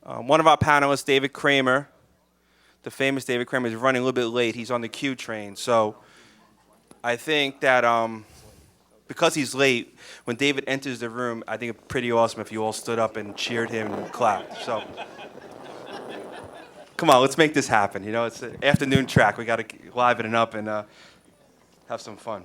One of our panelists, David Kramer, the famous David Kramer, is running a little bit late. He's on the Q train. So I think that because he's late, when David enters the room, I think it's pretty awesome if you all stood up and cheered him and clapped. So come on, let's make this happen. You know, it's an afternoon track. We got to liven it up and have some fun.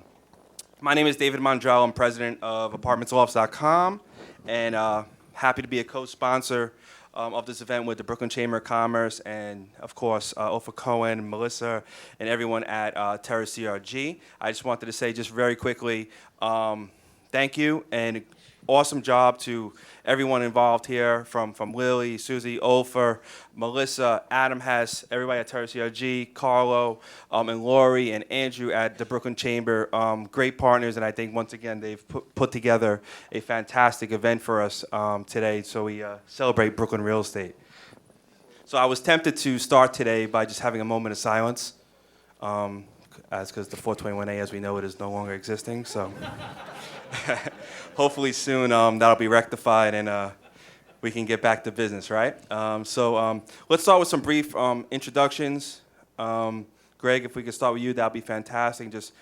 My name is David Maundrell. I'm president of ApartmentsLofts.com, and happy to be a co-sponsor of this event with the Brooklyn Chamber of Commerce and, of course, Ofer Cohen, Melissa, and everyone at Terra CRG. I just wanted to say just very quickly, thank you, and awesome job to everyone involved here, from Lily, Susie, Ofer, Melissa, Adam Hess, everybody at Terra CRG, Carlo, and Lori, and Andrew at the Brooklyn Chamber. Great partners, and I think, once again, they've put together a fantastic event for us today, so we celebrate Brooklyn real estate. So I was tempted to start today by just having a moment of silence, because the 421A, as we know it, is no longer existing, so... Hopefully soon that'll be rectified and we can get back to business, right? So let's start with some brief introductions. Greg, if we could start with you, that'd be fantastic. Just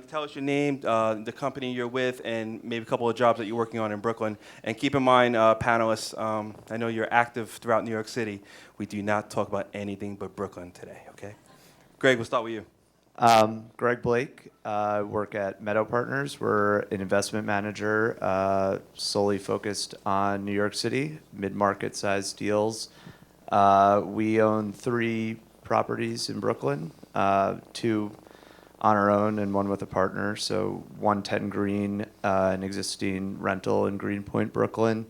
tell us your name, the company you're with, and maybe a couple of jobs that you're working on in Brooklyn. And keep in mind, panelists, I know you're active throughout New York City. We do not talk about anything but Brooklyn today, okay? Greg, we'll start with you. Greg Blake. I work at Meadow Partners. We're an investment manager solely focused on New York City, mid-market sized deals. We own 3 properties in Brooklyn, 2 on our own and 1 with a partner. So 110 Green, an existing rental in Greenpoint, Brooklyn.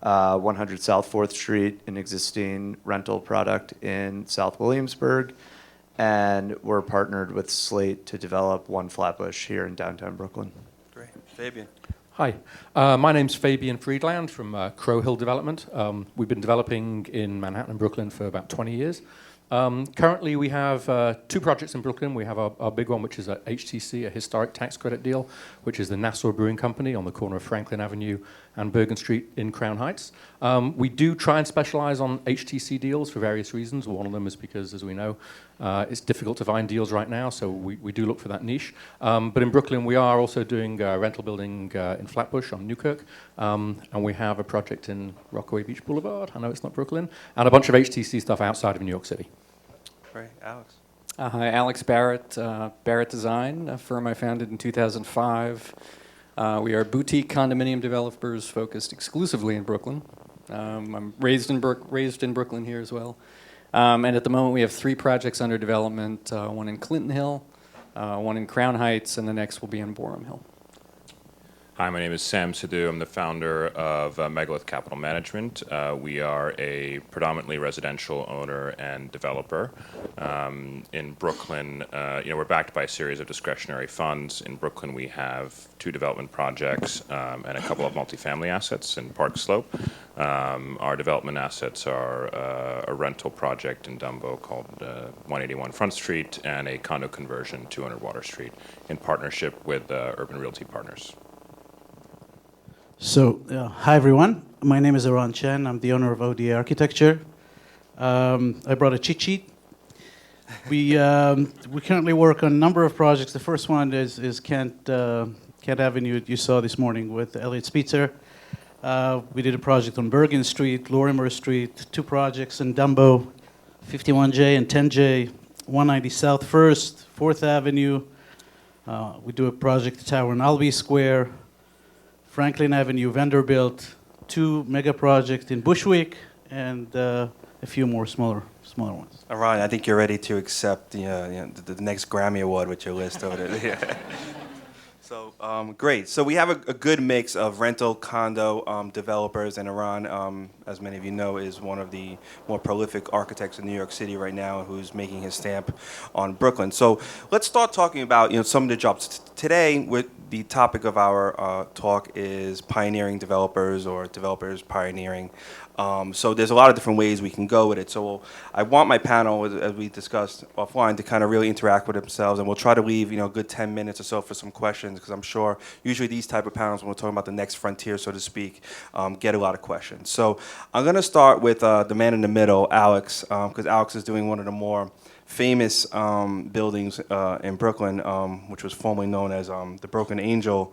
100 South 4th Street, an existing rental product in South Williamsburg. And we're partnered with Slate to develop 1 Flatbush here in downtown Brooklyn. Great. Fabian. Hi. My name's Fabian Friedland from Crow Hill Development. We've been developing in Manhattan and Brooklyn for about 20 years. Currently, we have 2 projects in Brooklyn. We have our big one, which is a HTC, a historic tax credit deal, which is the Nassau Brewing Company on the corner of Franklin Avenue and Bergen Street in Crown Heights. We do try and specialize on HTC deals for various reasons. One of them is because, as we know, it's difficult to find deals right now, so we do look for that niche. But in Brooklyn, we are also doing rental building in Flatbush on Newkirk, and we have a project in Rockaway Beach Boulevard. I know it's not Brooklyn, and a bunch of HTC stuff outside of New York City. Great. Alex. Hi, Alex Barrett, Barrett Design, a firm I founded in 2005. We are boutique condominium developers focused exclusively in Brooklyn. I'm raised in Brooklyn here as well. And at the moment we have 3 projects under development, 1 in Clinton Hill, 1 in Crown Heights, and the next will be in Boerum Hill. Hi, my name is Sidhu. I'm the founder of Megalith Capital Management. We are a predominantly residential owner and developer. In Brooklyn, we're backed by a series of discretionary funds. In Brooklyn, we have 2 development projects and a couple of multifamily assets in Park Slope. Our development assets are a rental project in Dumbo called 181 Front Street and a condo conversion 200 Water Street in partnership with Urban Realty Partners. So, hi everyone. My name is Chen. I'm the owner of ODA Architecture. I brought a cheat sheet. We currently work on a number of projects. The first one is Kent Avenue you saw this morning with Elliott Spitzer. We did a project on Bergen Street, Lorimer Street, 2 projects in Dumbo, 51J and 10J, 190 South 1st, 4th Avenue. We do a project tower in Albee Square, Franklin Avenue, Vanderbilt, 2 mega projects in Bushwick, and a few more smaller ones. Eran, I think you're ready to accept the next Grammy Award with your list over there. So great. So we have a good mix of rental condo developers, and Eran, as many of you know, is one of the more prolific architects in New York City right now, who's making his stamp on Brooklyn. So let's start talking about some of the jobs today. With the topic of our talk is pioneering developers or developers pioneering. So there's a lot of different ways we can go with it. So I want my panel, as we discussed offline, to kind of really interact with themselves, and we'll try to leave a good 10 minutes or so for some questions, because I'm sure usually these type of panels, when we're talking about the next frontier, so to speak, get a lot of questions. So I'm going to start with the man in the middle, Alex, because Alex is doing one of the more famous buildings in Brooklyn, which was formerly known as the Broken Angel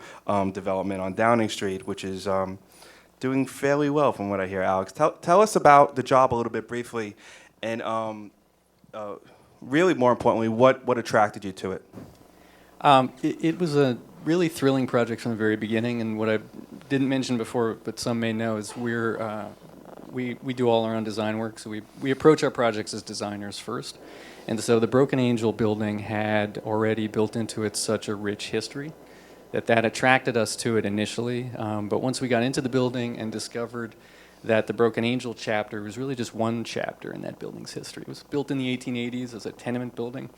development on Downing Street, which is doing fairly well from what I hear. Alex, tell us about the job a little bit briefly, and really more importantly, what attracted you to it? It was a really thrilling project from the very beginning, and what I didn't mention before, but some may know, is we do all our own design work, so we approach our projects as designers first. And so the Broken Angel building had already built into it such a rich history that attracted us to it initially. But once we got into the building and discovered that the Broken Angel chapter was really just one chapter in that building's history. It was built in the 1880s as a tenement building.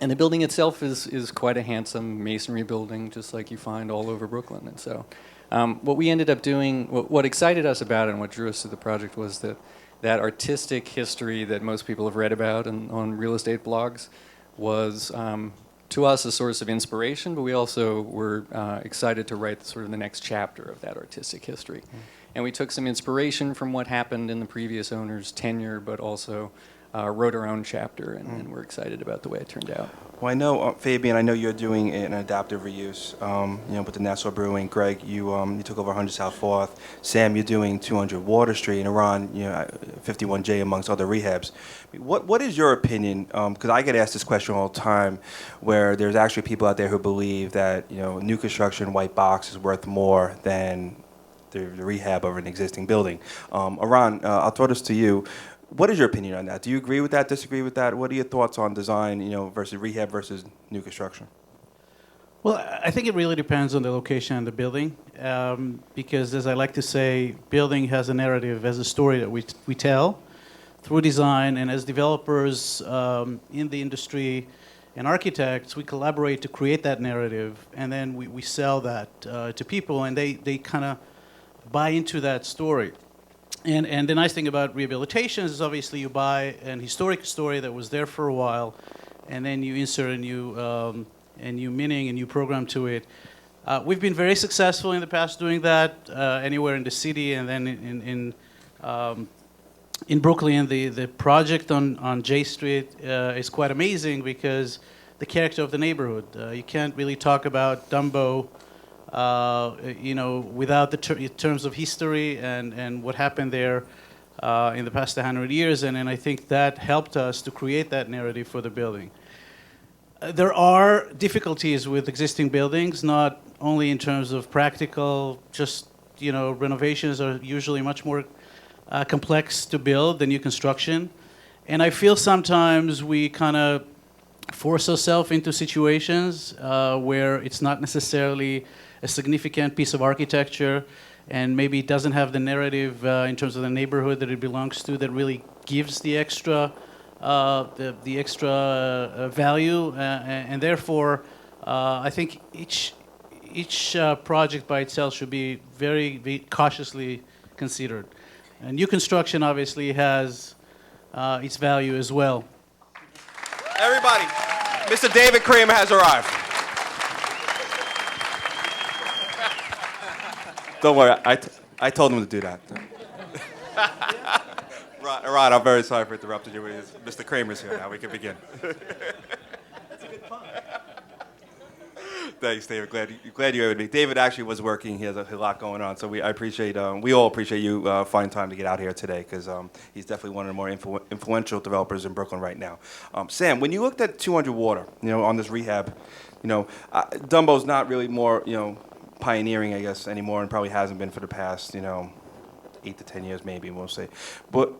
And the building itself is quite a handsome masonry building, just like you find all over Brooklyn. And so what we ended up doing, what excited us about it and what drew us to the project was that artistic history that most people have read about on real estate blogs was, to us, a source of inspiration, but we also were excited to write sort of the next chapter of that artistic history. And we took some inspiration from what happened in the previous owner's tenure, but also wrote our own chapter, and we're excited about the way it turned out. Well, I know, Fabian, I know you're doing an adaptive reuse, with the Nassau Brewing. Greg, you took over 100 South 4th. Sam, you're doing 200 Water Street. And Eran, 51J, amongst other rehabs. What is your opinion? Because I get asked this question all the time, where there's actually people out there who believe that, new construction, white box is worth more than the rehab of an existing building. Eran, I'll throw this to you. What is your opinion on that? Do you agree with that, disagree with that? What are your thoughts on design, versus rehab versus new construction? Well, I think it really depends on the location and the building, because, as I like to say, building has a narrative, has a story that we tell through design, and as developers in the industry and architects, we collaborate to create that narrative, and then we sell that to people, and they kind of buy into that story. And the nice thing about rehabilitation is obviously you buy an historic story that was there for a while, and then you insert a new meaning, a new program to it. We've been very successful in the past doing that anywhere in the city, and then in Brooklyn, the project on J Street is quite amazing because the character of the neighborhood. You can't really talk about Dumbo without the terms of history and what happened there in the past 100 years, and I think that helped us to create that narrative for the building. There are difficulties with existing buildings, not only in terms of practical, just renovations are usually much more complex to build than new construction, and I feel sometimes we kind of force ourselves into situations where it's not necessarily a significant piece of architecture, and maybe it doesn't have the narrative in terms of the neighborhood that it belongs to that really gives the extra value, and therefore I think each project by itself should be very, very cautiously considered. And new construction obviously has its value as well. Everybody, Mr. David Kramer has arrived. Don't worry, I told him to do that. Right, I'm very sorry for interrupting you. Mr. Kramer's here now. We can begin. That's a good fun. Thanks, David. Glad you're here with me. David actually was working. He has a lot going on, so we all appreciate you finding time to get out here today, because he's definitely one of the more influential developers in Brooklyn right now. Sam, when you looked at 200 Water, on this rehab, Dumbo's not really more, pioneering, I guess, anymore, and probably hasn't been for the past, 8 to 10 years, maybe we'll say. But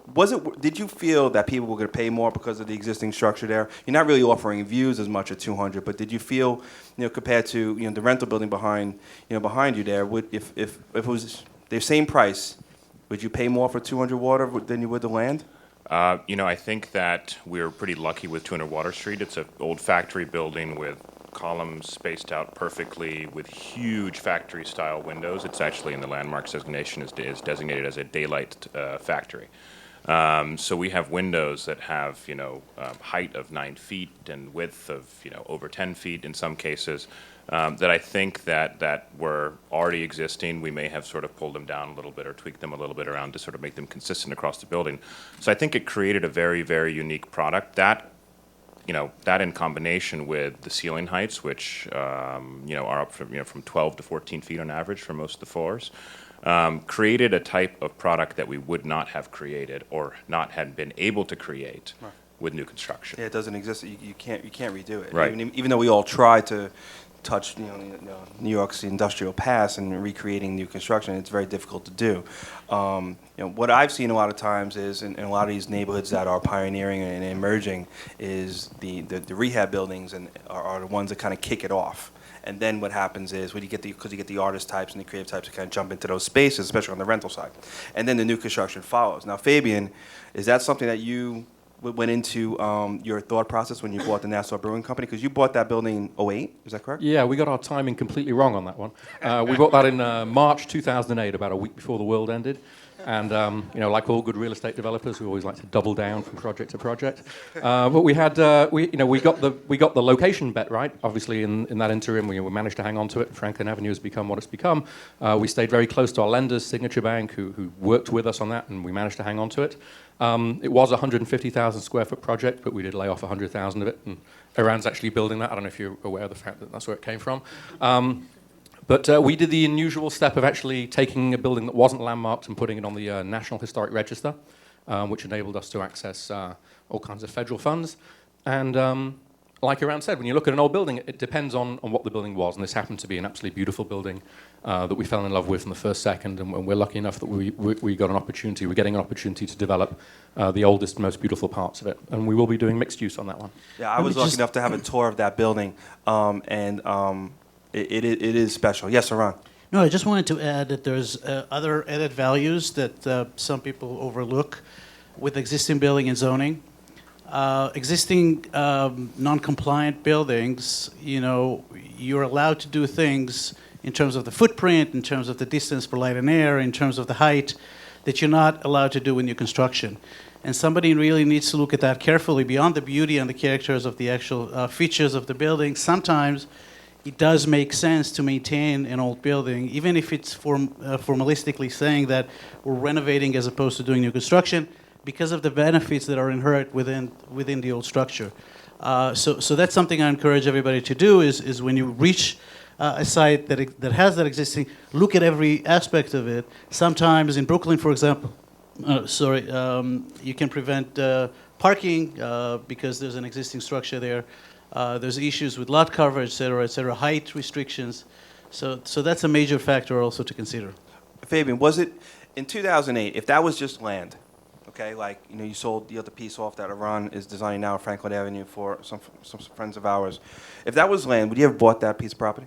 did you feel that people were going to pay more because of the existing structure there? You're not really offering views as much at 200, but did you feel, compared to the rental building behind you there, if it was the same price, would you pay more for 200 Water than you would the land? I think that we're pretty lucky with 200 Water Street. It's an old factory building with columns spaced out perfectly with huge factory-style windows. It's actually in the landmarks designation is designated as a daylight factory. So we have windows that have, height of 9 feet and width of, over 10 feet in some cases, that I think that were already existing. We may have sort of pulled them down a little bit or tweaked them a little bit around to sort of make them consistent across the building. So I think it created a very, very unique product. That in combination with the ceiling heights, which, are up from 12 to 14 feet on average for most of the floors, created a type of product that we would not have created or not had been able to create with new construction. Yeah, it doesn't exist. You can't redo it. Right. Even though we all try to touch New York's industrial past and recreating new construction, it's very difficult to do. What I've seen a lot of times is in a lot of these neighborhoods that are pioneering and emerging is the rehab buildings and are the ones that kind of kick it off. And then what happens is because you get the artist types and the creative types that kind of jump into those spaces, especially on the rental side, and then the new construction follows. Now, Fabian, is that something that you went into your thought process when you bought the Nassau Brewing Company? Because you bought that building in 08, is that correct? Yeah, we got our timing completely wrong on that one. We bought that in March 2008, about a week before the world ended. And like all good real estate developers, we always like to double down from project to project. But we had we got the location bet right. Obviously, in that interim, we managed to hang on to it. Franklin Avenue has become what it's become. We stayed very close to our lenders, Signature Bank, who worked with us on that, and we managed to hang on to it. It was a 150,000 square foot project, but we did lay off 100,000 of it. And Eran's actually building that. I don't know if you're aware of the fact that that's where it came from. But we did the unusual step of actually taking a building that wasn't landmarked and putting it on the National Historic Register, which enabled us to access all kinds of federal funds. And like Eran said, when you look at an old building, it depends on what the building was. And this happened to be an absolutely beautiful building that we fell in love with from the first second. And we're lucky enough that we got an opportunity. We're getting an opportunity to develop the oldest, most beautiful parts of it. And we will be doing mixed use on that one. Yeah, I was lucky enough to have a tour of that building, It is special. Yes, Eran. No, I just wanted to add that there's other added values that some people overlook with existing building and zoning. Existing non-compliant buildings, you're allowed to do things in terms of the footprint, in terms of the distance for light and air, in terms of the height, that you're not allowed to do with new construction. And somebody really needs to look at that carefully beyond the beauty and the characters of the actual features of the building. Sometimes it does make sense to maintain an old building, even if it's formalistically saying that we're renovating as opposed to doing new construction, because of the benefits that are inherent within the old structure. So that's something I encourage everybody to do, is when you reach a site that has that existing, look at every aspect of it. Sometimes in Brooklyn, for example, you can prevent parking because there's an existing structure there. There's issues with lot coverage, et cetera, height restrictions. So that's a major factor also to consider. Fabian, was it in 2008, if that was just land, okay, like, you sold the other piece off that Eran is designing now on Franklin Avenue for some friends of ours. If that was land, would you have bought that piece of property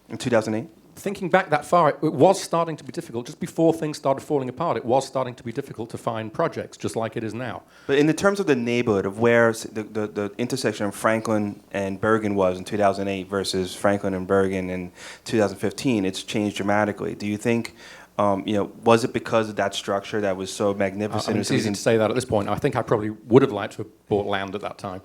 in 2008? Thinking back that far, it was starting to be difficult. Just before things started falling apart, it was starting to be difficult to find projects, just like it is now. But in the terms of the neighborhood, of where the intersection of Franklin and Bergen was in 2008 versus Franklin and Bergen in 2015, it's changed dramatically. Do you think, was it because of that structure that was so magnificent? It's easy to say that at this point. I think I probably would have liked to have bought land at that time.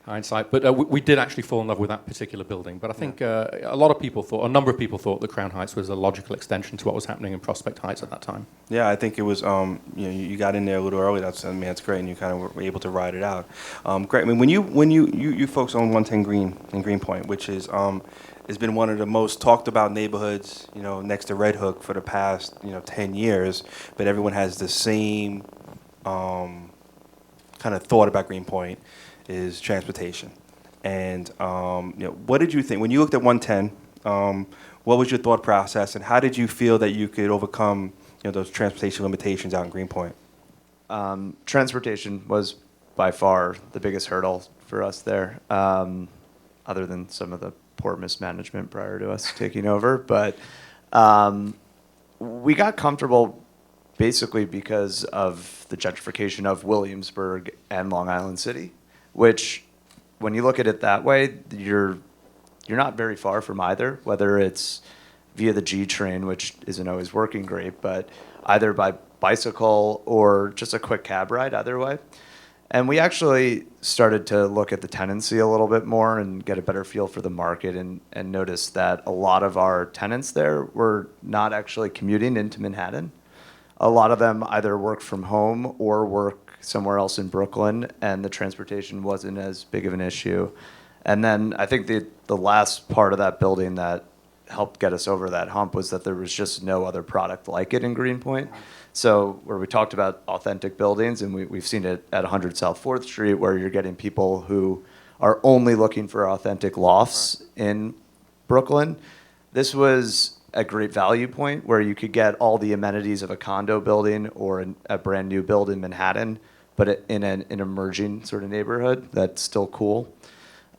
Hindsight, but we did actually fall in love with that particular building. But I think a number of people thought that Crown Heights was a logical extension to what was happening in Prospect Heights at that time. Yeah, I think it was. You got in there a little early. That's great, and you kind of were able to ride it out. Great. I mean, when you folks own 110 Green in Greenpoint, which is has been one of the most talked about neighborhoods, next to Red Hook for the past 10 years. But everyone has the same kind of thought about Greenpoint. Is transportation. And what did you think when you looked at 110? What was your thought process, and how did you feel that you could overcome those transportation limitations out in Greenpoint? Transportation was by far the biggest hurdle for us there, other than some of the poor mismanagement prior to us taking over. But we got comfortable basically because of the gentrification of Williamsburg and Long Island City, which when you look at it that way, you're not very far from either, whether it's via the G train, which isn't always working great, but either by bicycle or just a quick cab ride, either way. And we actually started to look at the tenancy a little bit more and get a better feel for the market, and noticed that a lot of our tenants there were not actually commuting into Manhattan. A lot of them either work from home or work somewhere else in Brooklyn, and the transportation wasn't as big of an issue. And then I think the last part of that building that helped get us over that hump was that there was just no other product like it in Greenpoint. So where we talked about authentic buildings, and we've seen it at 100 South 4th Street, where you're getting people who are only looking for authentic lofts in Brooklyn. This was a great value point where you could get all the amenities of a condo building or a brand new build in Manhattan, but in an emerging sort of neighborhood that's still cool.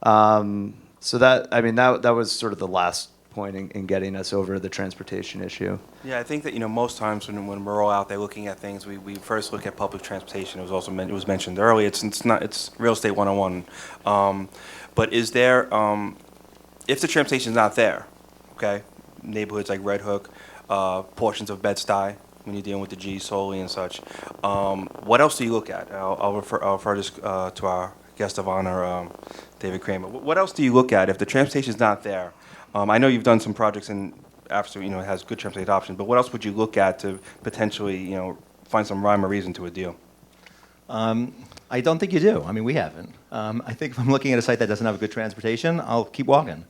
So that was sort of the last point in getting us over the transportation issue. Yeah, I think that most times when we're all out there looking at things, we first look at public transportation. It was also it was mentioned earlier. It's real estate 101. But is there if the transportation is not there, okay, neighborhoods like Red Hook, portions of Bed-Stuy, when you're dealing with the G solely and such, what else do you look at? I'll refer this to our guest of honor, David Kramer. What else do you look at if the transportation is not there? I know you've done some projects in after it has good transportation options, but what else would you look at to potentially find some rhyme or reason to a deal? I don't think you do. I mean, we haven't. I think if I'm looking at a site that doesn't have a good transportation, I'll keep walking.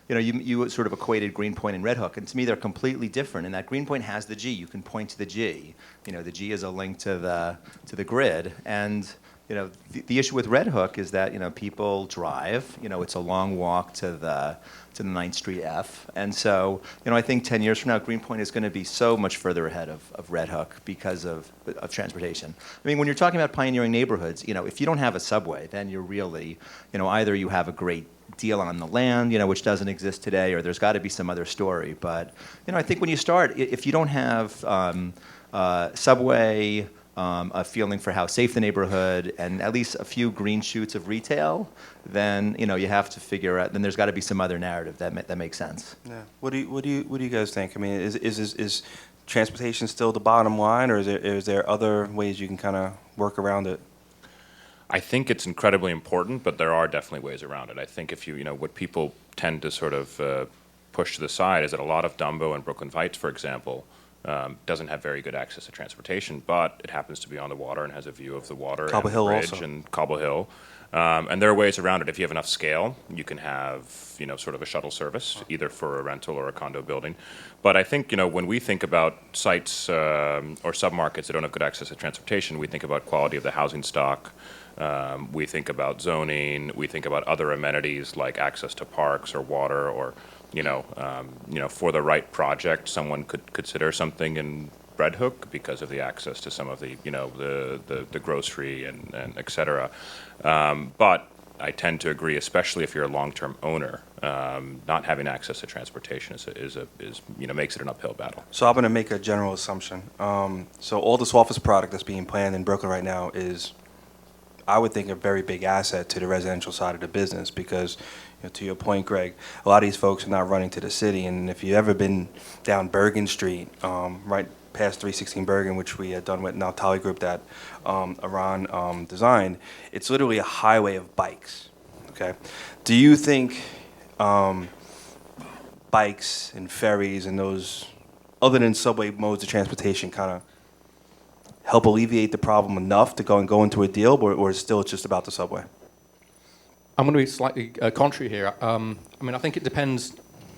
You sort of equated Greenpoint and Red Hook, and to me they're completely different. In that Greenpoint has the G, you can point to the G. The G is a link to the grid, and the issue with Red Hook is that people drive. It's a long walk to the 9th Street F, and so I think 10 years from now, Greenpoint is going to be so much further ahead of Red Hook because of transportation. I mean, when you're talking about pioneering neighborhoods, if you don't have a subway, then you're really, either you have a great deal on the land, which doesn't exist today, or there's got to be some other story. But I think when you start, if you don't have subway, a feeling for how safe the neighborhood, and at least a few green shoots of retail, then you have to figure out. Then there's got to be some other narrative that makes sense. Yeah. What do you guys think? I mean, is transportation still the bottom line, or is there other ways you can kind of work around it? I think it's incredibly important, but there are definitely ways around it. I think if what people tend to sort of push to the side is that a lot of Dumbo and Brooklyn Heights, for example, doesn't have very good access to transportation, but it happens to be on the water and has a view of the water Cobble and Hill the bridge also. and Cobble Hill. And there are ways around it. If you have enough scale, you can have sort of a shuttle service, either for a rental or a condo building. But I think when we think about sites or submarkets that don't have good access to transportation, we think about quality of the housing stock. We think about zoning. We think about other amenities like access to parks or water, or for the right project, someone could consider something in Red Hook because of the access to some of the the grocery and et cetera. But I tend to agree, especially if you're a long-term owner, not having access to transportation is makes it an uphill battle. So I'm going to make a general assumption. So all this office product that's being planned in Brooklyn right now is, I would think, a very big asset to the residential side of the business because, to your point, Greg, a lot of these folks are not running to the city. And if you've ever been down Bergen Street, right past 316 Bergen, which we had done with Naftali Group that Eran designed, it's literally a highway of bikes. Okay, do you think bikes and ferries and those, other than subway modes of transportation, kind of help alleviate the problem enough to go into a deal, or still it's just about the subway? I'm going to be slightly contrary here. I think it depends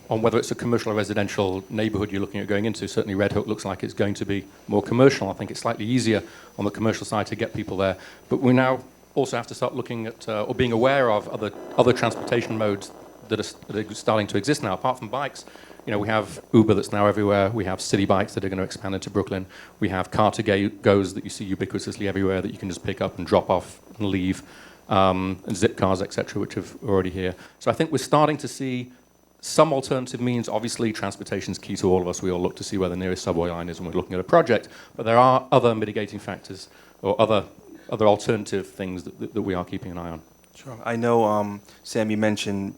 on whether it's a commercial or residential neighborhood you're looking at going into. Certainly Red Hook looks like it's going to be more commercial. I think it's slightly easier on the commercial side to get people there. But we now also have to start looking at or being aware of other transportation modes that are starting to exist now. Apart from bikes, we have Uber that's now everywhere. We have city bikes that are going to expand into Brooklyn. We have car-to-goes that you see ubiquitously everywhere that you can just pick up and drop off and leave. And zip cars, etc., which are already here. So I think we're starting to see some alternative means. Obviously, transportation is key to all of us. We all look to see where the nearest subway line is when we're looking at a project. But there are other mitigating factors or other alternative things that we are keeping an eye on. Sure. I know, Sam, you mentioned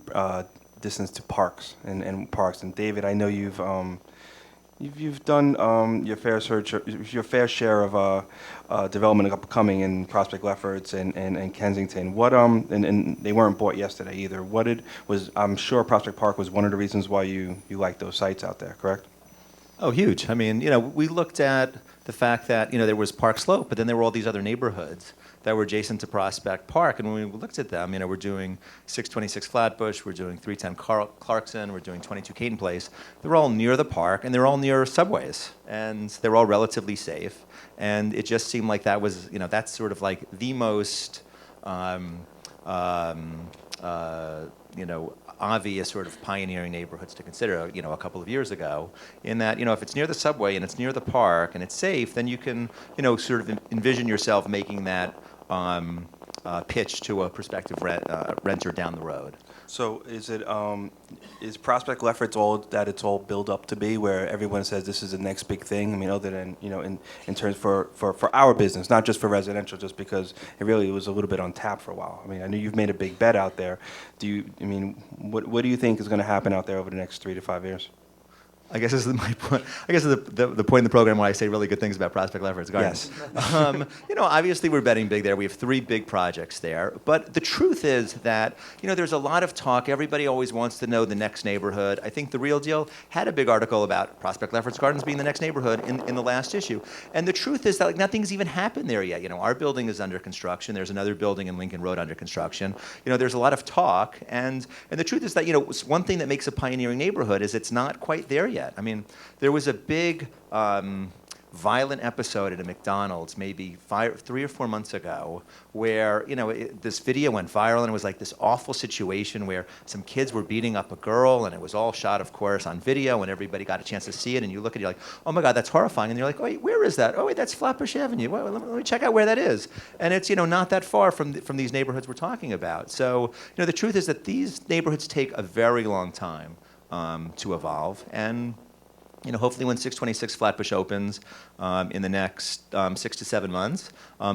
distance to parks and parks, and David, I know you've done your fair share of development upcoming in Prospect Lefferts and Kensington. What and they weren't bought yesterday either. I'm sure Prospect Park was one of the reasons why you liked those sites out there, correct? Oh, huge. I mean, we looked at the fact that, there was Park Slope, but then there were all these other neighborhoods that were adjacent to Prospect Park. And when we looked at them, we're doing 626 Flatbush, we're doing 310 Clarkson, we're doing 22 Caton Place. They're all near the park, and they're all near subways. And they're all relatively safe. And it just seemed like that was, that's sort of like the most, obvious sort of pioneering neighborhoods to consider, a couple of years ago, in that, if it's near the subway and it's near the park and it's safe, then you can, sort of envision yourself making that pitch to a prospective renter down the road. So is Prospect Lefferts it's all built up to be, where everyone says this is the next big thing? I mean, other than, in terms for our business, not just for residential, just because it really was a little bit on tap for a while. I mean, I know you've made a big bet out there. What do you think is going to happen out there over the next 3 to 5 years? I guess this is my point. I guess the point in the program where I say really good things about Prospect Lefferts Gardens. Yes. Obviously we're betting big there. We have 3 big projects there. But the truth is that, there's a lot of talk. Everybody always wants to know the next neighborhood. I think The Real Deal had a big article about Prospect Lefferts Gardens being the next neighborhood in the last issue. And the truth is that nothing's even happened there yet. Our building is under construction. There's another building in Lincoln Road under construction. There's a lot of talk. And the truth is that, one thing that makes a pioneering neighborhood is it's not quite there yet. I mean, there was a big violent episode at a McDonald's maybe 3 or 4 months ago where, this video went viral, and it was like this awful situation where some kids were beating up a girl, and it was all shot, of course, on video, and everybody got a chance to see it, and you look at it, you're like, oh my God, that's horrifying. And you're like, oh, wait, where is that? Oh, wait, that's Flatbush Avenue. Well, let me check out where that is. And it's, not that far from these neighborhoods we're talking about. So, the truth is that these neighborhoods take a very long time to evolve, and hopefully when 626 Flatbush opens in the next 6 to 7 months,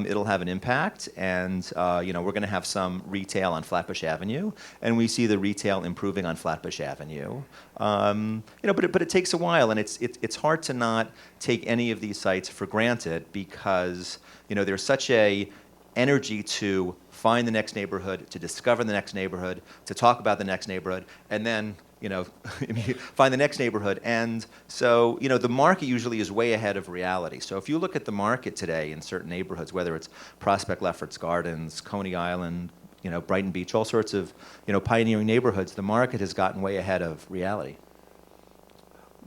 it'll have an impact. And we're going to have some retail on Flatbush Avenue, and we see the retail improving on Flatbush Avenue. But it takes a while, and it's hard to not take any of these sites for granted because there's such a energy to find the next neighborhood, to discover the next neighborhood, to talk about the next neighborhood, and then find the next neighborhood. And so, the market usually is way ahead of reality. So if you look at the market today in certain neighborhoods, whether it's Prospect Lefferts Gardens, Coney Island, Brighton Beach, all sorts of, pioneering neighborhoods, the market has gotten way ahead of reality.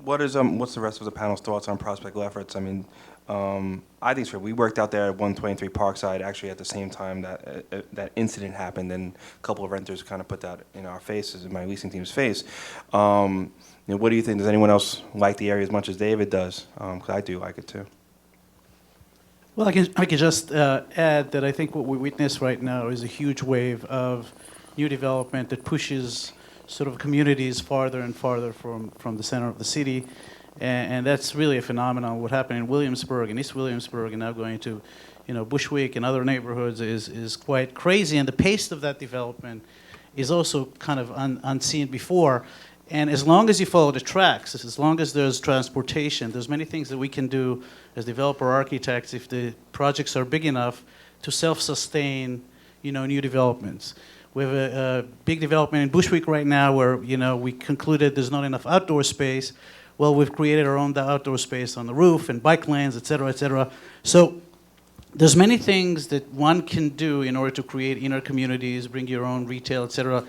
What's the rest of the panel's thoughts on Prospect Lefferts? I mean, I think so. We worked out there at 123 Parkside actually at the same time that incident happened, and a couple of renters kind of put that in our faces, in my leasing team's face. What do you think? Does anyone else like the area as much as David does? Because I do like it too. Well, I can just add that I think what we witness right now is a huge wave of new development that pushes sort of communities farther and farther from the center of the city. And that's really a phenomenon. What happened in Williamsburg and East Williamsburg and now going to, Bushwick and other neighborhoods is quite crazy. And the pace of that development is also kind of unseen before. And as long as you follow the tracks, as long as there's transportation, there's many things that we can do as developer architects if the projects are big enough to self-sustain, new developments. We have a big development in Bushwick right now where, we concluded there's not enough outdoor space. Well, we've created our own outdoor space on the roof and bike lanes, et cetera, et cetera. So there's many things that one can do in order to create inner communities, bring your own retail, et cetera,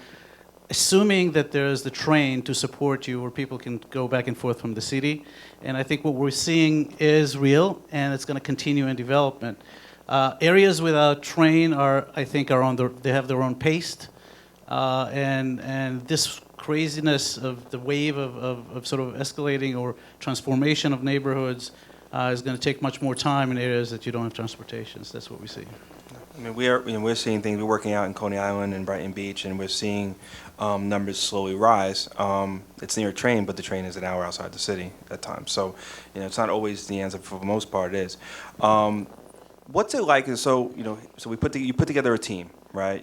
assuming that there's the train to support you where people can go back and forth from the city. And I think what we're seeing is real, and it's going to continue in development. Areas without train they have their own pace. And this craziness of the wave of sort of escalating or transformation of neighborhoods is going to take much more time in areas that you don't have transportation. So that's what we see. I mean, we're seeing things. We're working out in Coney Island and Brighton Beach, and we're seeing numbers slowly rise. It's near a train, but the train is an hour outside the city at times. So, it's not always the answer. For the most part, it is. What's it like? So, you put together a team, right?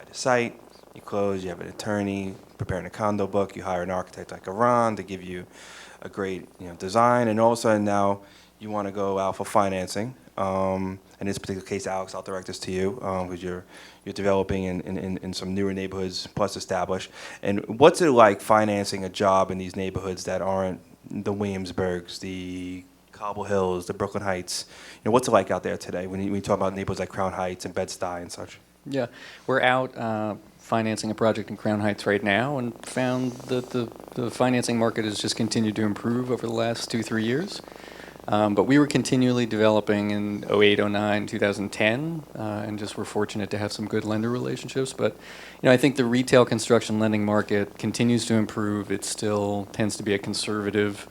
the site, you close, you have an attorney preparing a condo book, you hire an architect like Eran to give you a great design, and all of a sudden now you want to go out for financing. In this particular case, Alex, I'll direct this to you because you're developing in some newer neighborhoods plus established. And what's it like financing a job in these neighborhoods that aren't the Williamsburgs, the Cobble Hills, the Brooklyn Heights? What's it like out there today when you talk about neighborhoods like Crown Heights and Bed-Stuy and such? Yeah, we're out financing a project in Crown Heights right now and found that the financing market has just continued to improve over the last 2-3 years. But we were continually developing in 08, 09, 2010, and just were fortunate to have some good lender relationships. But I think the retail construction lending market continues to improve. It still tends to be a conservative,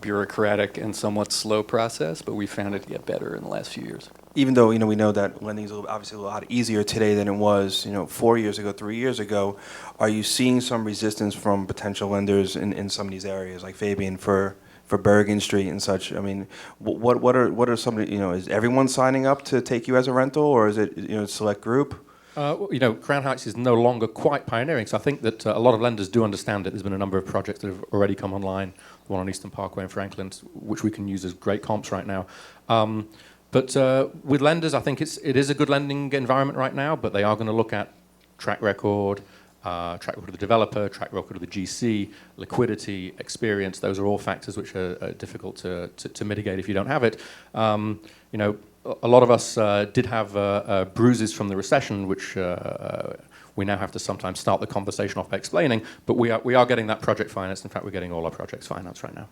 bureaucratic, and somewhat slow process, but we found it to get better in the last few years. Even though we know that lending is obviously a lot easier today than it was 4 years ago, 3 years ago, are you seeing some resistance from potential lenders in some of these areas, like Fabian for Bergen Street and such? I mean, what are some of is everyone signing up to take you as a rental, or is it a select group? Crown Heights is no longer quite pioneering, so I think that a lot of lenders do understand it. There's been a number of projects that have already come online, the one on Eastern Parkway in Franklin, which we can use as great comps right now. But with lenders, I think it is a good lending environment right now, but they are going to look at track record of the developer, track record of the GC, liquidity, experience. Those are all factors which are difficult to mitigate if you don't have it. A lot of us did have bruises from the recession, which we now have to sometimes start the conversation off by explaining, but we are getting that project financed. In fact, we're getting all our projects financed right now.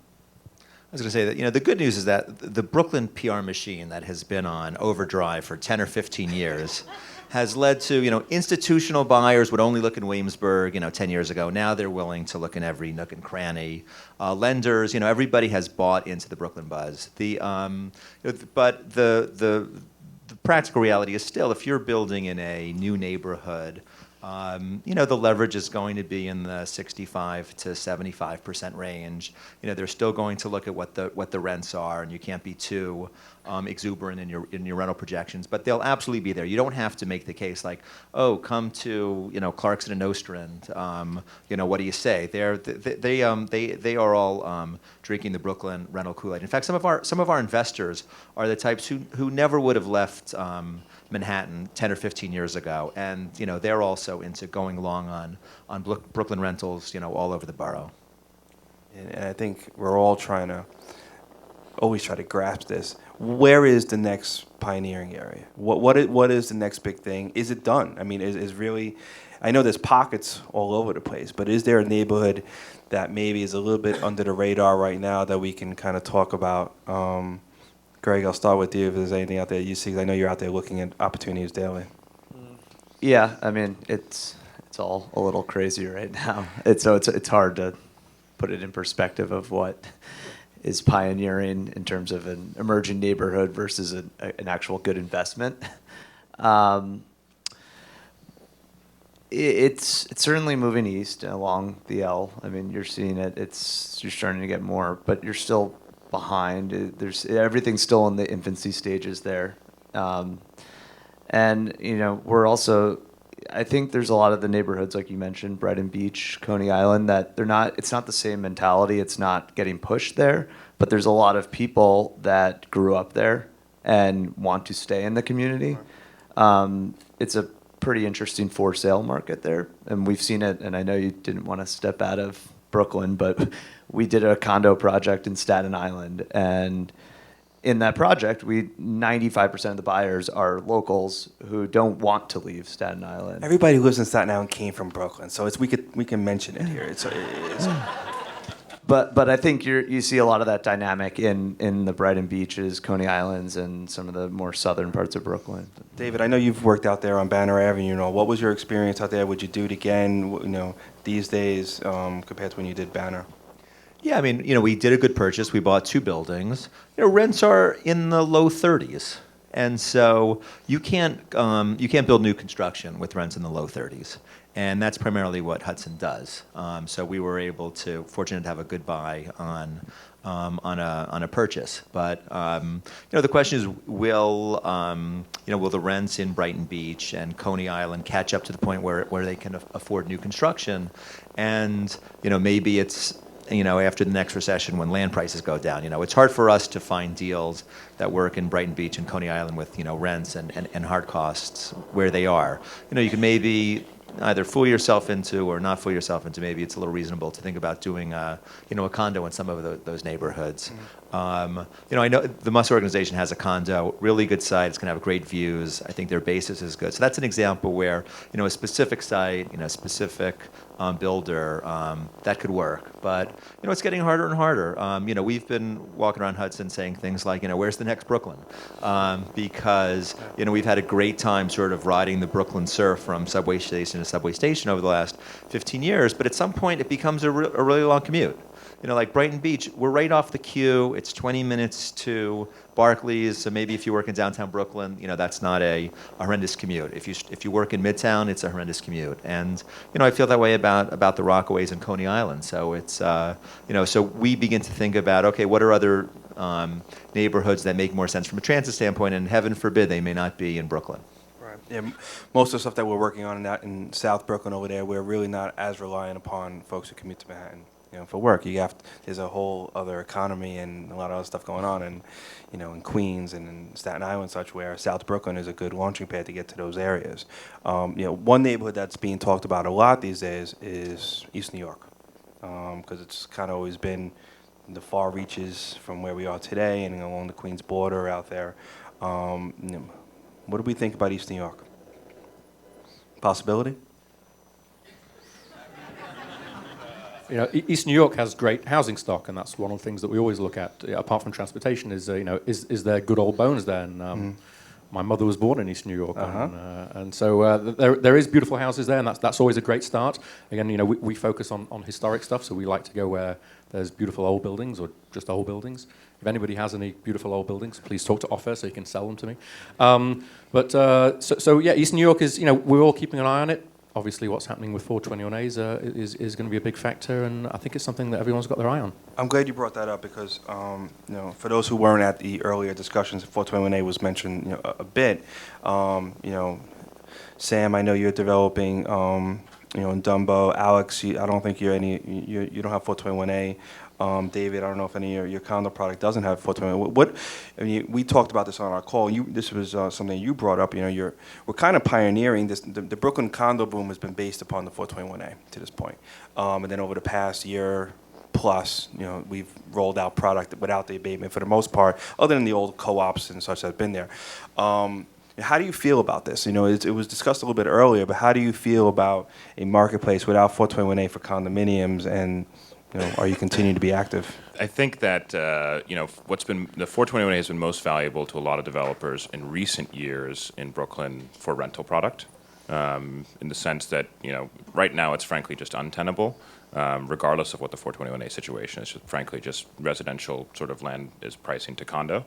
I was going to say that the good news is that the Brooklyn PR machine that has been on overdrive for 10 or 15 years has led to institutional buyers would only look in Williamsburg 10 years ago. Now they're willing to look in every nook and cranny. Lenders, everybody has bought into the Brooklyn buzz. But the practical reality is still, if you're building in a new neighborhood, the leverage is going to be in the 65 to 75% range. They're still going to look at what the rents are, and you can't be too exuberant in your rental projections. But they'll absolutely be there. You don't have to make the case like, oh, come to Clarkson and Nostrand. What do you say? They are all drinking the Brooklyn rental Kool-Aid. In fact, some of our investors are the types who never would have left Manhattan 10 or 15 years ago, and they're also into going long on Brooklyn rentals, all over the borough. And I think we're all always try to grasp this. Where is the next pioneering area? What is the next big thing? Is it done? I mean, is really, I know there's pockets all over the place, but is there a neighborhood that maybe is a little bit under the radar right now that we can kind of talk about? Greg, I'll start with you if there's anything out there you see. I know you're out there looking at opportunities daily. Yeah, I mean, it's all a little crazy right now. It's hard to put it in perspective of what is pioneering in terms of an emerging neighborhood versus an actual good investment. It's certainly moving east along the L. I mean, you're seeing it. You're starting to get more, but you're still behind. Everything's still in the infancy stages there. And we're also, I think there's a lot of the neighborhoods, like you mentioned, Brighton Beach, Coney Island, that it's not the same mentality. It's not getting pushed there, but there's a lot of people that grew up there and want to stay in the community. It's a pretty interesting for sale market there, and we've seen it. And I know you didn't want to step out of Brooklyn, but we did a condo project in Staten Island, and in that project, 95% of the buyers are locals who don't want to leave Staten Island. Everybody who lives in Staten Island came from Brooklyn, so we can mention it here. But I think you see a lot of that dynamic in the Brighton Beaches, Coney Islands, and some of the more southern parts of Brooklyn. David, I know you've worked out there on Banner Avenue. What was your experience out there? Would you do it again? These days compared to when you did Banner? Yeah, I mean, we did a good purchase. We bought 2 buildings. Rents are in the low 30s, and so you can't build new construction with rents in the low 30s, and that's primarily what Hudson does. So we were fortunate to have a good buy on on a purchase. But the question is, will the rents in Brighton Beach and Coney Island catch up to the point where they can afford new construction? And maybe it's after the next recession when land prices go down. It's hard for us to find deals that work in Brighton Beach and Coney Island with rents and hard costs where they are. You can maybe either fool yourself into or not fool yourself into. Maybe it's a little reasonable to think about doing a condo in some of those neighborhoods. I know the Muss organization has a condo, really good site. It's going to have great views. I think their basis is good. So that's an example where a specific site, specific builder, that could work. But it's getting harder and harder. We've been walking around Hudson saying things like, where's the next Brooklyn? Because we've had a great time sort of riding the Brooklyn surf from subway station to subway station over the last 15 years. But at some point, it becomes a really long commute. Like Brighton Beach, we're right off the queue. It's 20 minutes to Barclays. So maybe if you work in downtown Brooklyn, that's not a horrendous commute. If you work in Midtown, it's a horrendous commute. And I feel that way about the Rockaways and Coney Island. So it's so we begin to think about, okay, what are other neighborhoods that make more sense from a transit standpoint? And heaven forbid they may not be in Brooklyn. Right. Yeah, most of the stuff that we're working on in South Brooklyn over there, we're really not as reliant upon folks who commute to Manhattan. For work, there's a whole other economy and a lot of other stuff going on, and in Queens and in Staten Island and such, where South Brooklyn is a good launching pad to get to those areas. One neighborhood that's being talked about a lot these days is East New York, because it's kind of always been the far reaches from where we are today and along the Queens border out there. What do we think about East New York? Possibility? East New York has great housing stock, and that's one of the things that we always look at. Apart from transportation, is there good old bones there? And my mother was born in East New York, and so there is beautiful houses there, and that's always a great start. Again, we focus on historic stuff, so we like to go where there's beautiful old buildings or just old buildings. If anybody has any beautiful old buildings, please talk to Offer so you can sell them to me. East New York is we're all keeping an eye on it. Obviously, what's happening with 421As is going to be a big factor, and I think it's something that everyone's got their eye on. I'm glad you brought that up because, for those who weren't at the earlier discussions, 421A was mentioned a bit. Sam, I know you're developing, in Dumbo. Alex, I don't think you don't have 421A. David, I don't know if any of your condo product doesn't have 421A. We talked about this on our call. This was something you brought up. We're kind of pioneering this. The Brooklyn condo boom has been based upon the 421A to this point. And then over the past year plus, we've rolled out product without the abatement for the most part, other than the old co-ops and such that have been there. How do you feel about this? It was discussed a little bit earlier, but how do you feel about a marketplace without 421A for condominiums, and are you continuing to be active? I think that the 421A has been most valuable to a lot of developers in recent years in Brooklyn for rental product, in the sense that right now it's frankly just untenable, regardless of what the 421A situation is. Frankly, just residential sort of land is pricing to condo.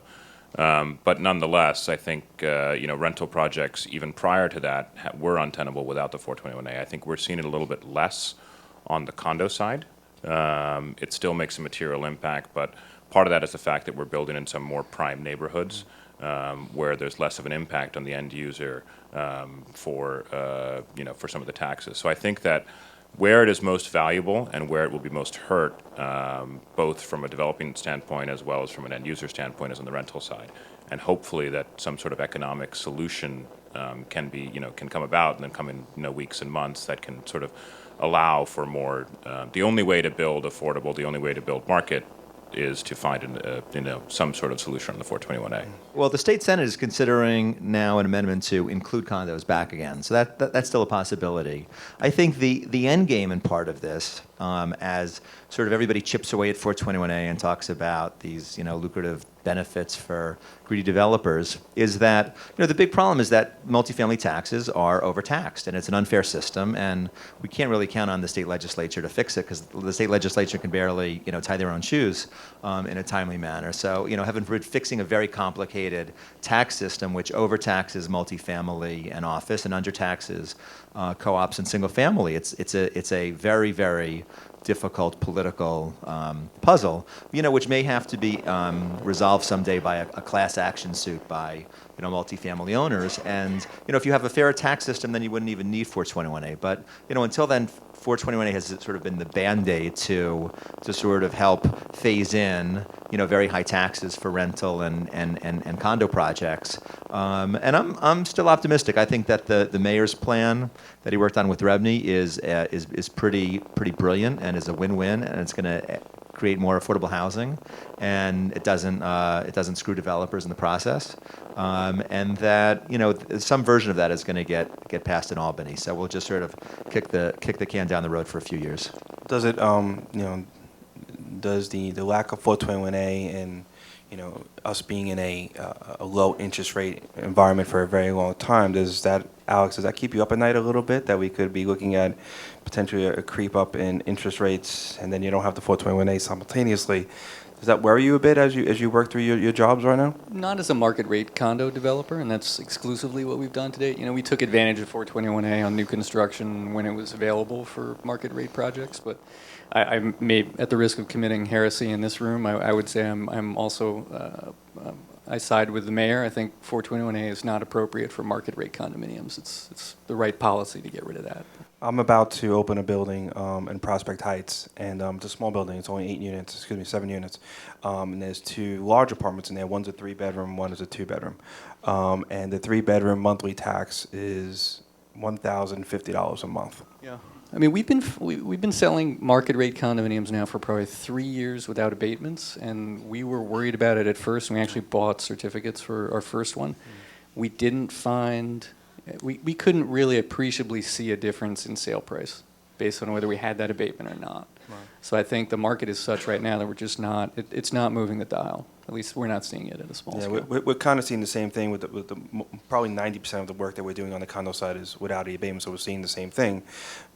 But nonetheless, I think rental projects even prior to that were untenable without the 421A. I think we're seeing it a little bit less on the condo side. It still makes a material impact, but part of that is the fact that we're building in some more prime neighborhoods where there's less of an impact on the end user for some of the taxes. So I think that where it is most valuable and where it will be most hurt, both from a developing standpoint as well as from an end user standpoint, is on the rental side. And hopefully that some sort of economic solution can come about and then come in weeks and months that can sort of allow for more. The only way to build affordable, the only way to build market, is to find some sort of solution on the 421A. Well, the state Senate is considering now an amendment to include condos back again, so that's still a possibility. I think the end game in part of this, as sort of everybody chips away at 421A and talks about these lucrative benefits for greedy developers, is that the big problem is that multifamily taxes are overtaxed, and it's an unfair system, and we can't really count on the state legislature to fix it because the state legislature can barely tie their own shoes in a timely manner. So heaven forbid fixing a very complicated tax system which overtaxes multifamily and office and undertaxes co-ops and single family. It's a very, very difficult political puzzle, which may have to be resolved someday by a class action suit by multifamily owners. And if you have a fairer tax system, then you wouldn't even need 421A. But until then, 421A has sort of been the band-aid to sort of help phase in very high taxes for rental and condo projects. And I'm still optimistic. I think that the mayor's plan that he worked on with Rebney is pretty brilliant and is a win-win, and it's going to create more affordable housing, and it doesn't screw developers in the process, and that some version of that is going to get passed in Albany. So we'll just sort of kick the can down the road for a few years. Does it does the lack of 421A and us being in a low interest rate environment for a very long time, does that keep you up at night a little bit, that we could be looking at potentially a creep up in interest rates, and then you don't have the 421A simultaneously? Does that worry you a bit as you work through your jobs right now? Not as a market rate condo developer, and that's exclusively what we've done today. We took advantage of 421A on new construction when it was available for market rate projects, but I may, at the risk of committing heresy in this room, I would say I'm also, I side with the mayor. I think 421A is not appropriate for market rate condominiums. It's the right policy to get rid of that. I'm about to open a building in Prospect Heights, and it's a small building. It's only 7 units. And there's 2 large apartments in there. One's a 3-bedroom, one is a 2-bedroom. And the 3-bedroom monthly tax is $1,050 a month. Yeah. I mean, we've been selling market rate condominiums now for probably 3 years without abatements, and we were worried about it at first. And we actually bought certificates for our first one. We didn't find, we couldn't really appreciably see a difference in sale price based on whether we had that abatement or not. Right. So I think the market is such right now that we're just not, it's not moving the dial. At least we're not seeing it at a small scale. We're kind of seeing the same thing with the probably 90% of the work that we're doing on the condo side is without the abatement, so we're seeing the same thing.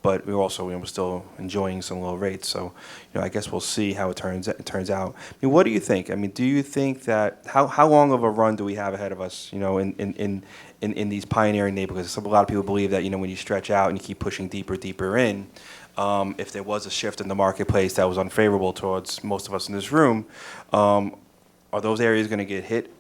But we're also we're still enjoying some low rates. So I guess we'll see how it turns out. I mean, what do you think? I mean, do you think that how long of a run do we have ahead of us? In these pioneering neighborhoods, a lot of people believe that when you stretch out and you keep pushing deeper in. If there was a shift in the marketplace that was unfavorable towards most of us in this room, are those areas going to get hit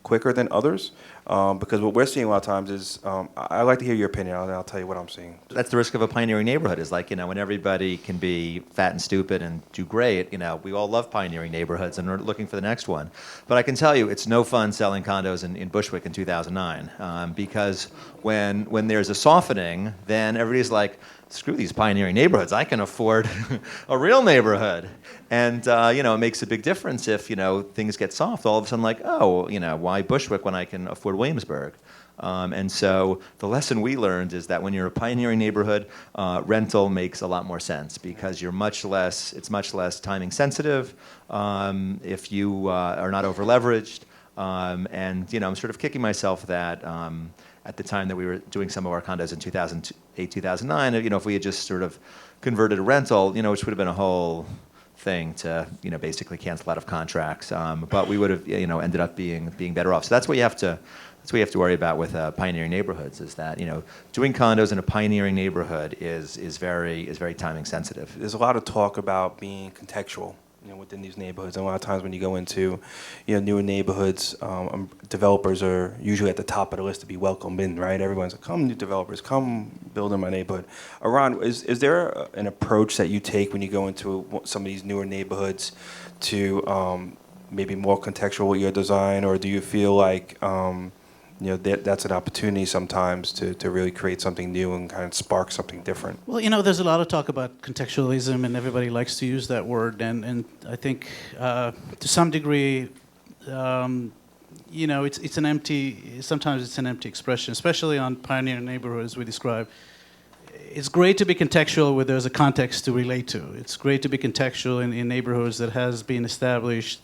quicker than others? Because what we're seeing a lot of times is, I'd like to hear your opinion, and I'll tell you what I'm seeing. That's the risk of a pioneering neighborhood, is like, when everybody can be fat and stupid and do great, we all love pioneering neighborhoods and we're looking for the next one. But I can tell you, it's no fun selling condos in Bushwick in 2009, because when there's a softening, then everybody's like, screw these pioneering neighborhoods, I can afford a real neighborhood. And, it makes a big difference if, things get soft. All of a sudden, like, oh, why Bushwick when I can afford Williamsburg? And so the lesson we learned is that when you're a pioneering neighborhood, rental makes a lot more sense because it's much less timing sensitive if you are not over leveraged. And, I'm sort of kicking myself that at the time that we were doing some of our condos in 2008, 2009, if we had just sort of converted a rental, which would have been a whole thing to, basically cancel out of contracts. But we would have, ended up being better off. So that's what you have to worry about with pioneering neighborhoods, is that, doing condos in a pioneering neighborhood is very timing sensitive. There's a lot of talk about being contextual, within these neighborhoods. And a lot of times when you go into, newer neighborhoods, developers are usually at the top of the list to be welcomed in, right? Everyone's like, come new developers, come build in my neighborhood. Eran, is there an approach that you take when you go into some of these newer neighborhoods to maybe more contextual with your design, or do you feel like that's an opportunity sometimes to really create something new and kind of spark something different? Well, there's a lot of talk about contextualism, and everybody likes to use that word. And I think to some degree, sometimes it's an empty expression, especially on pioneer neighborhoods we describe. It's great to be contextual where there's a context to relate to. It's great to be contextual in neighborhoods that has been established,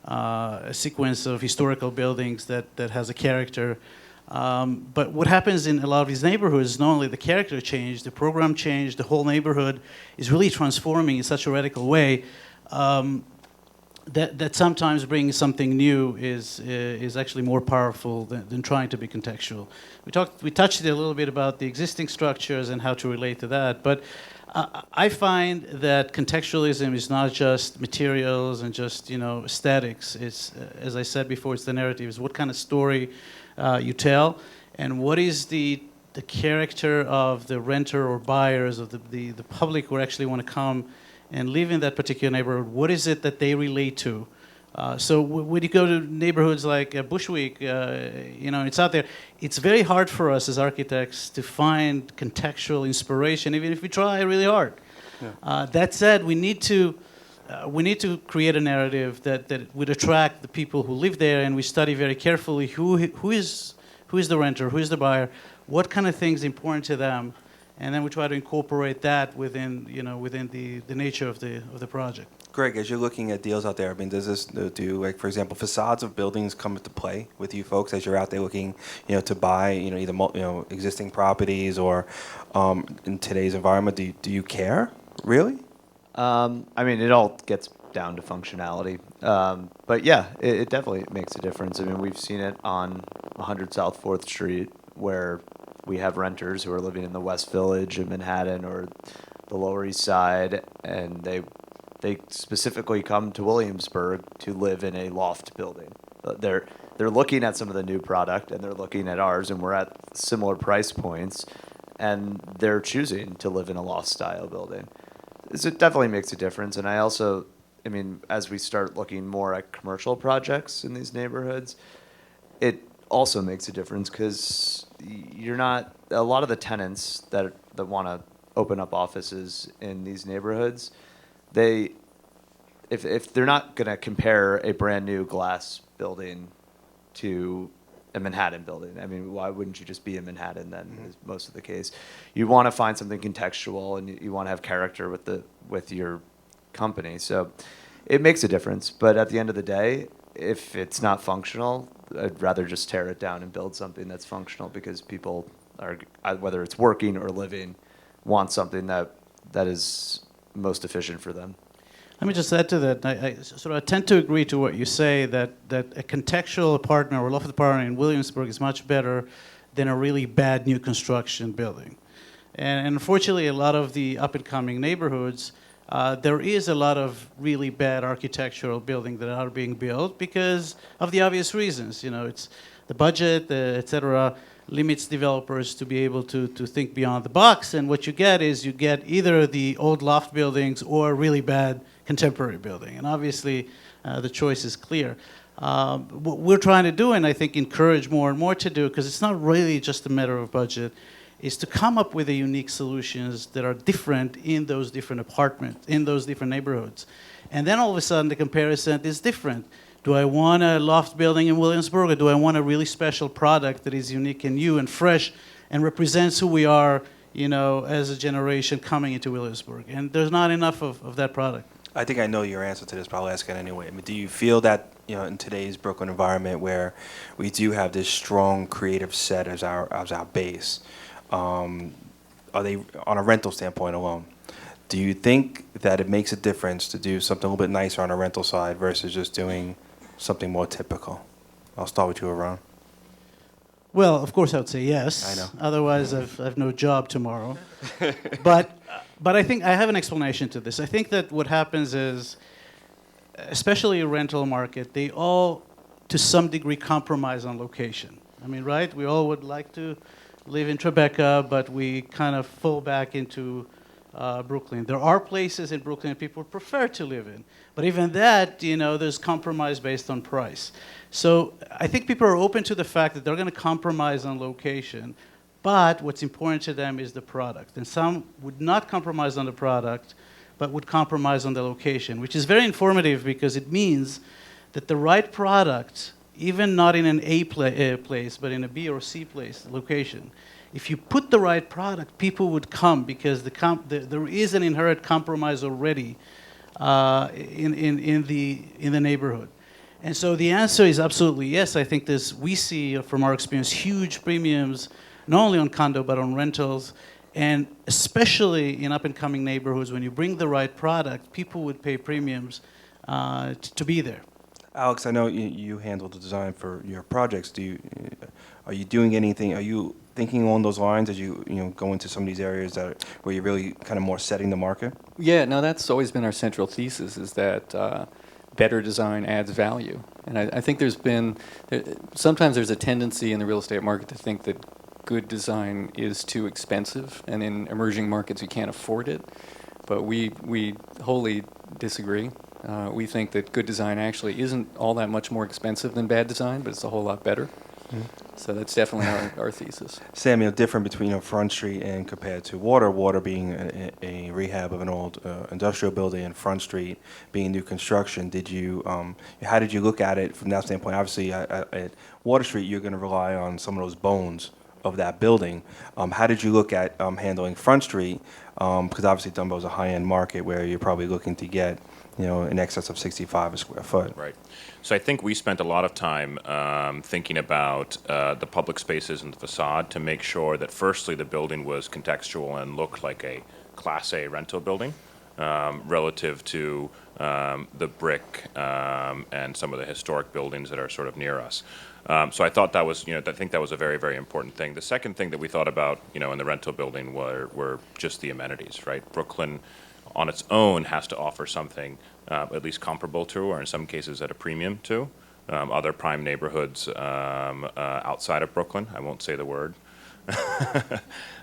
a sequence of historical buildings that has a character. But what happens in a lot of these neighborhoods is not only the character change, the program change, the whole neighborhood is really transforming in such a radical way that sometimes bringing something new is actually more powerful than trying to be contextual. We touched a little bit about the existing structures and how to relate to that, but I find that contextualism is not just materials and just aesthetics. It's as I said before, it's the narrative. It's what kind of story you tell, and what is the character of the renter or buyers of the public who actually want to come and live in that particular neighborhood. What is it that they relate to? So when you go to neighborhoods like Bushwick, it's out there. It's very hard for us as architects to find contextual inspiration, even if we try really hard. Yeah. That said, we need to create a narrative that would attract the people who live there, and we study very carefully who is the renter, who is the buyer, what kind of things are important to them, and then we try to incorporate that within the nature of the project. Greg, as you're looking at deals out there, I mean, does this do, like, for example, facades of buildings come into play with you folks as you're out there looking, to buy, either existing properties or in today's environment? Do you care, really? I mean, it all gets down to functionality. But yeah, it definitely makes a difference. I mean, we've seen it on 100 South 4th Street, where we have renters who are living in the West Village of Manhattan or the Lower East Side, and they specifically come to Williamsburg to live in a loft building. They're looking at some of the new product, and they're looking at ours, and we're at similar price points, and they're choosing to live in a loft-style building. So it definitely makes a difference, and I mean, as we start looking more at commercial projects in these neighborhoods, it also makes a difference because a lot of the tenants that want to open up offices in these neighborhoods, if they're not going to compare a brand new glass building to a Manhattan building, I mean, why wouldn't you just be in Manhattan then? Mm-hmm. Is most of the case. You want to find something contextual, and you want to have character with your company. So it makes a difference. But at the end of the day, if it's not functional, I'd rather just tear it down and build something that's functional, because people are, whether it's working or living, want something that is most efficient for them. Let me just add to that. I tend to agree to what you say, that a contextual apartment or loft apartment in Williamsburg is much better than a really bad new construction building. And unfortunately, a lot of the up-and-coming neighborhoods, there is a lot of really bad architectural buildings that are being built because of the obvious reasons. It's the budget, et cetera, limits developers to be able to think beyond the box. And what you get is either the old loft buildings or a really bad contemporary building. And obviously, the choice is clear. What we're trying to do, and I think encourage more and more to do, because it's not really just a matter of budget, is to come up with the unique solutions that are different in those different apartments, in those different neighborhoods. And then all of a sudden, the comparison is different. Do I want a loft building in Williamsburg, or do I want a really special product that is unique and new and fresh and represents who we are, as a generation coming into Williamsburg? And there's not enough of that product. I think I know your answer to this, but I'll ask it anyway. I mean, do you feel that, in today's Brooklyn environment where we do have this strong creative set as our base, are they, on a rental standpoint alone, do you think that it makes a difference to do something a little bit nicer on a rental side versus just doing something more typical? I'll start with you, Eran. Well, of course I would say yes. I know. Otherwise, I've no job tomorrow. But I think I have an explanation to this. I think that what happens is, especially a rental market, they all, to some degree, compromise on location. I mean, right? We all would like to live in Tribeca, but we kind of fall back into Brooklyn. There are places in Brooklyn people prefer to live in. But even that, there's compromise based on price. So I think people are open to the fact that they're going to compromise on location, but what's important to them is the product. And some would not compromise on the product, but would compromise on the location, which is very informative because it means that the right product, even not in an A place, but in a B or C place, location, if you put the right product, people would come because there is an inherent compromise already in the neighborhood. And so the answer is absolutely yes. I think we see from our experience huge premiums, not only on condo but on rentals, and especially in up-and-coming neighborhoods. When you bring the right product, people would pay premiums to be there. Alex, I know you handle the design for your projects. Are you doing anything? Are you thinking along those lines as you go into some of these areas where you're really kind of more setting the market? Yeah, no, that's always been our central thesis, is that better design adds value. And I think sometimes there's a tendency in the real estate market to think that good design is too expensive, and in emerging markets you can't afford it. But we wholly disagree. We think that good design actually isn't all that much more expensive than bad design, but it's a whole lot better. So that's definitely our thesis. Sam, different between Front Street and compared to Water being a rehab of an old industrial building, and Front Street being new construction. How did you look at it from that standpoint? Obviously, at Water Street, you're going to rely on some of those bones of that building. How did you look at handling Front Street? Because obviously Dumbo is a high-end market where you're probably looking to get in excess of 65 a square foot. Right. So I think we spent a lot of time thinking about the public spaces and the facade to make sure that firstly the building was contextual and looked like a Class A rental building relative to the brick and some of the historic buildings that are sort of near us. So I thought that was, I think that was a very, very important thing. The second thing that we thought about, in the rental building were just the amenities, right? Brooklyn on its own has to offer something at least comparable to, or in some cases at a premium to, other prime neighborhoods outside of Brooklyn. I won't say the word.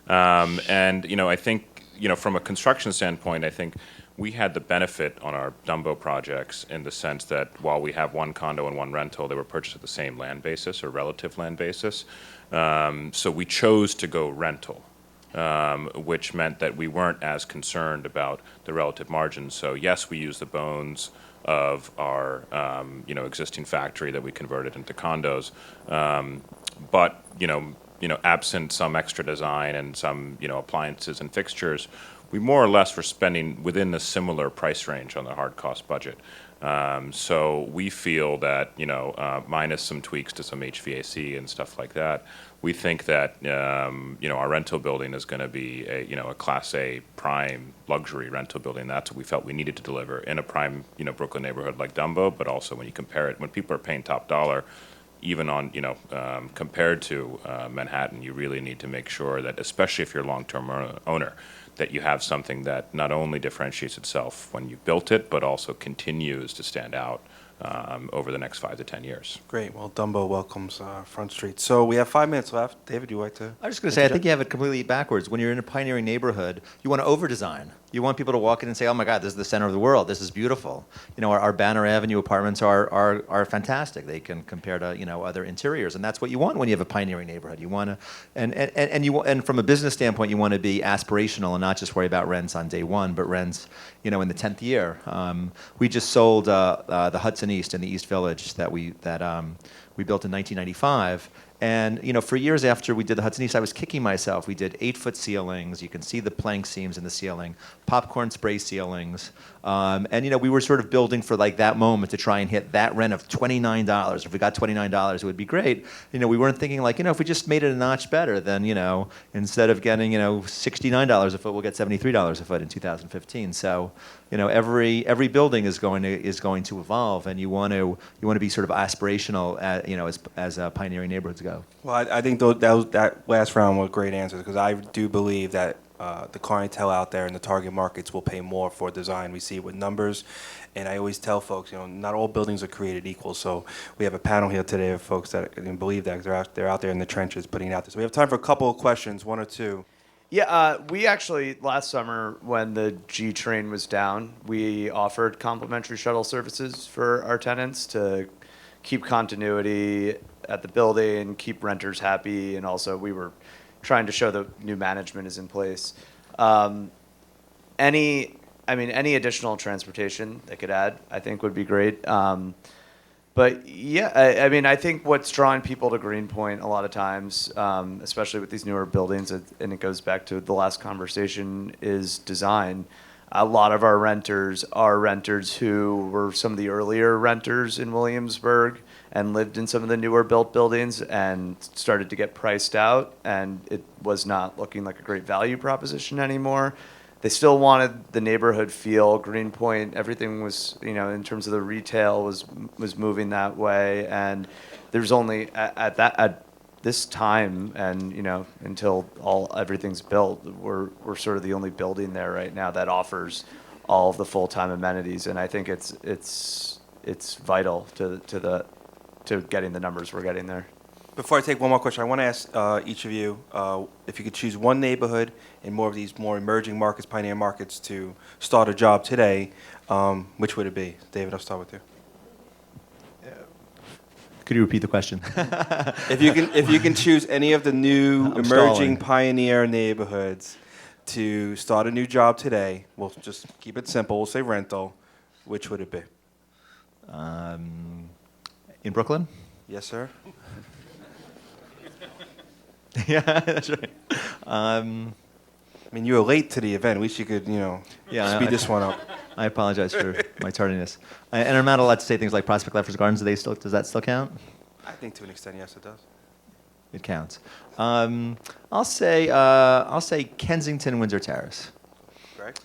And, I think, from a construction standpoint, I think we had the benefit on our Dumbo projects in the sense that while we have one condo and one rental, they were purchased at the same land basis or relative land basis. So we chose to go rental, which meant that we weren't as concerned about the relative margins. So yes, we used the bones of our existing factory that we converted into condos, but absent some extra design and some appliances and fixtures, we more or less were spending within a similar price range on the hard cost budget. So we feel that, minus some tweaks to some HVAC and stuff like that, we think that, our rental building is going to be a Class A prime luxury rental building. That's what we felt we needed to deliver in a prime, Brooklyn neighborhood like Dumbo, but also when you compare it, when people are paying top dollar, even on, compared to Manhattan, you really need to make sure that, especially if you're a long-term owner, that you have something that not only differentiates itself when you built it, but also continues to stand out over the next 5 to 10 years. Great. Well, Dumbo welcomes Front Street. So we have 5 minutes left. David, would you like to? I was just going to say, I think you have it completely backwards. When you're in a pioneering neighborhood, you want to over-design. You want people to walk in and say, oh my God, this is the center of the world. This is beautiful. Our Banner Avenue apartments are fantastic. They can compare to, other interiors. And that's what you want when you have a pioneering neighborhood. You want to, and from a business standpoint, you want to be aspirational and not just worry about rents on day one, but rents, in the 10th year. We just sold the Hudson East in the East Village that we built in 1995. And, for years after we did the Hudson East, I was kicking myself. We did 8-foot ceilings. You can see the plank seams in the ceiling, popcorn spray ceilings. And, we were sort of building for like that moment to try and hit that rent of $29. If we got $29, it would be great. We weren't thinking like, if we just made it a notch better, then, instead of getting, $69 a foot, we'll get $73 a foot in 2015. So, every building is going to evolve, and you want to be sort of aspirational, as pioneering neighborhoods go. Well, I think that last round was great answers, because I do believe that the clientele out there in the target markets will pay more for design. We see it with numbers, and I always tell folks, not all buildings are created equal. So we have a panel here today of folks that believe that, 'cause they're out there in the trenches putting it out there. So we have time for a couple of questions, 1 or 2. Yeah, we actually, last summer when the G train was down, we offered complimentary shuttle services for our tenants to keep continuity at the building, keep renters happy, and also we were trying to show that new management is in place. Any additional transportation they could add, I think would be great. But yeah, I think what's drawing people to Greenpoint a lot of times, especially with these newer buildings, and it goes back to the last conversation, is design. A lot of our renters are renters who were some of the earlier renters in Williamsburg and lived in some of the newer built buildings and started to get priced out, and it was not looking like a great value proposition anymore. They still wanted the neighborhood feel. Greenpoint, everything was, in terms of the retail was moving that way, and there's only at this time and until everything's built, we're sort of the only building there right now that offers all of the full-time amenities, and I think it's vital to getting the numbers we're getting there. Before I take one more question, I want to ask each of you if you could choose one neighborhood in more of these more emerging markets, pioneer markets, to start a job today, which would it be? David, I'll start with you. Could you repeat the question? If you can choose any of the new I'm emerging stalling. pioneer neighborhoods to start a new job today, we'll just keep it simple. We'll say rental. Which would it be? In Brooklyn? Yes, sir. Yeah, that's right. I mean, you were late to the event. At least you could, Yeah, speed this one up. I apologize for my tardiness. And I'm not allowed to say things like Prospect Leffers Gardens. Does that still count? I think to an extent, yes, it does. It counts. I'll say Kensington Windsor Terrace. Greg?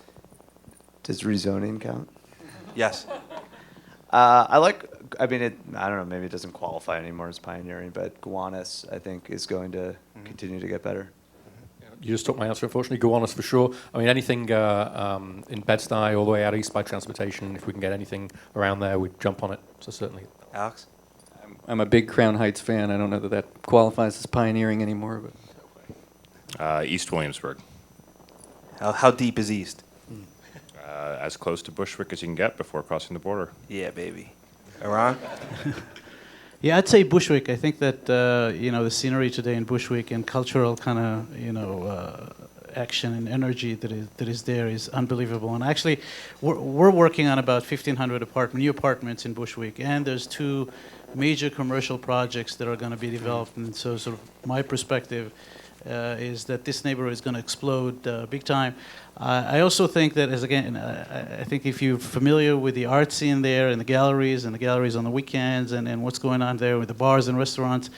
Does rezoning count? Yes. I don't know, maybe it doesn't qualify anymore as pioneering, but Gowanus, I think, is going to continue to get better. You just took my answer, unfortunately. Go on us for sure. I mean, anything in Bed-Stuy all the way out east by transportation, if we can get anything around there, we'd jump on it. So certainly. Alex? I'm a big Crown Heights fan. I don't know that qualifies as pioneering anymore, but East Williamsburg. How deep is east? As close to Bushwick as you can get before crossing the border. Yeah, baby. Eran? Yeah, I'd say Bushwick. I think that the scenery today in Bushwick and cultural kind of action and energy that is there is unbelievable. And actually, we're working on about 1,500 new apartments in Bushwick, and there's 2 major commercial projects that are going to be developed. And so, sort of my perspective is that this neighborhood is going to explode big time. I also think that, I think if you're familiar with the art scene there and the galleries on the weekends and what's going on there with the bars and restaurants,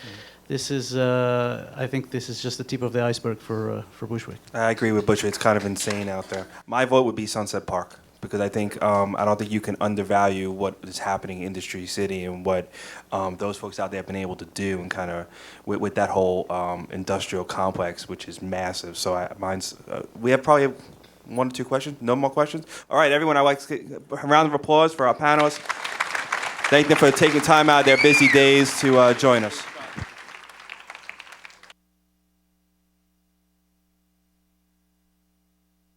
this is, I think this is just the tip of the iceberg for Bushwick. I agree with Bushwick. It's kind of insane out there. My vote would be Sunset Park because I think I don't think you can undervalue what is happening in Industry City and what those folks out there have been able to do and kind of with that whole industrial complex, which is massive. So we have probably 1 or 2 questions. No more questions? All right, everyone, I'd like to get a round of applause for our panelists. Thank them for taking time out of their busy days to join us.